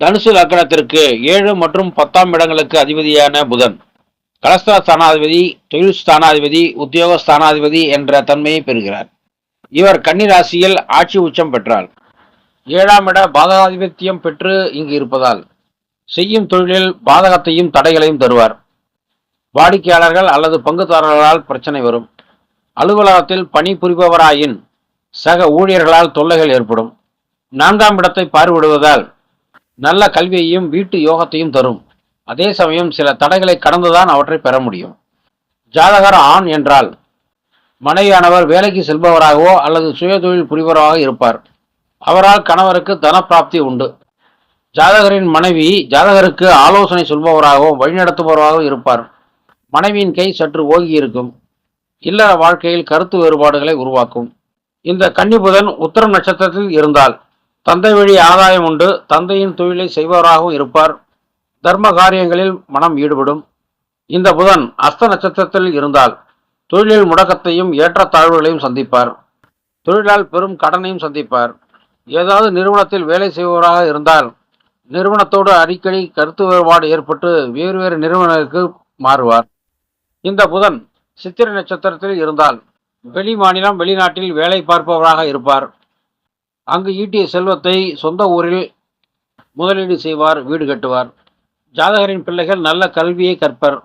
தனுசு லக்னத்திற்கு 7 மற்றும் 10ஆம் இடங்களுக்கு அதிபதியான புதன் கலஸ்திர ஸ்தானாதிபதி, தொழில் ஸ்தானாதிபதி, உத்தியோக ஸ்தானாதிபதி என்ற தன்மையை பெறுகிறார். இவர் கன்னி ராசியில் ஆட்சி உச்சம் பெற்றார். 7ஆம் இட பாதகாதிபத்தியம் பெற்று இங்கு இருப்பதால் செய்யும் தொழிலில் பாதகத்தையும் தடைகளையும் தருவார். வாடிக்கையாளர்கள் அல்லது பங்குதாரர்களால் பிரச்சனை வரும். அலுவலகத்தில் பணி புரிபவராயின் சக ஊழியர்களால் தொல்லைகள் ஏற்படும். 4ஆம் இடத்தை பார்வையிடுவதால் நல்ல கல்வியையும் வீட்டு யோகத்தையும் தரும். அதே சமயம் சில தடைகளை கடந்துதான் அவற்றை பெற முடியும். ஜாதகர் ஆண் என்றால் மனைவியானவர் வேலைக்கு செல்பவராகவோ அல்லது சுய தொழில் புரிபவராக இருப்பார். அவரால் கணவருக்கு தனப்பிராப்தி உண்டு. ஜாதகரின் மனைவி ஜாதகருக்கு ஆலோசனை சொல்பவராகவும் வழிநடத்துபவராகவும் இருப்பார். மனைவியின் கை சற்று ஓங்கி இருக்கும். இல்லற வாழ்க்கையில் கருத்து வேறுபாடுகளை உருவாக்கும். இந்த கன்னிபுதன் உத்திரம் நட்சத்திரத்தில் இருந்தால் தந்தை வழி ஆதாயம் உண்டு. தந்தையின் தொழிலை செய்பவராகவும் இருப்பார். தர்ம காரியங்களில் மனம் ஈடுபடும். இந்த புதன் அஸ்த நட்சத்திரத்தில் இருந்தால் தொழிலில் முடக்கத்தையும் ஏற்றத்தாழ்வுகளையும் சந்திப்பார். தொழிலால் பெரும் கடனையும் சந்திப்பார். ஏதாவது நிறுவனத்தில் வேலை செய்பவராக இருந்தால் நிறுவனத்தோடு அடிக்கடி கருத்து வேறுபாடு ஏற்பட்டு வேறு வேறு நிறுவனங்களுக்கு மாறுவார். இந்த புதன் சித்திரை நட்சத்திரத்தில் இருந்தால் வெளி மாநிலம் வெளிநாட்டில் வேலை பார்ப்பவராக இருப்பார். அங்கு ஈட்டிய செல்வத்தை சொந்த ஊரில் முதலீடு செய்வார், வீடு கட்டுவார். ஜாதகரின் பிள்ளைகள் நல்ல கல்வியை கற்பர்.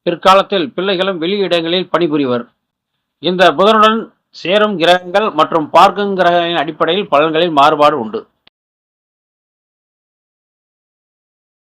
பிற்காலத்தில் பிள்ளைகளும் வெளியிடங்களில் பணிபுரிவர். இந்த புதனுடன் சேரும் கிரகங்கள் மற்றும் பார்க்கும் கிரகங்களின் அடிப்படையில் பலன்களில் மாறுபாடு உண்டு.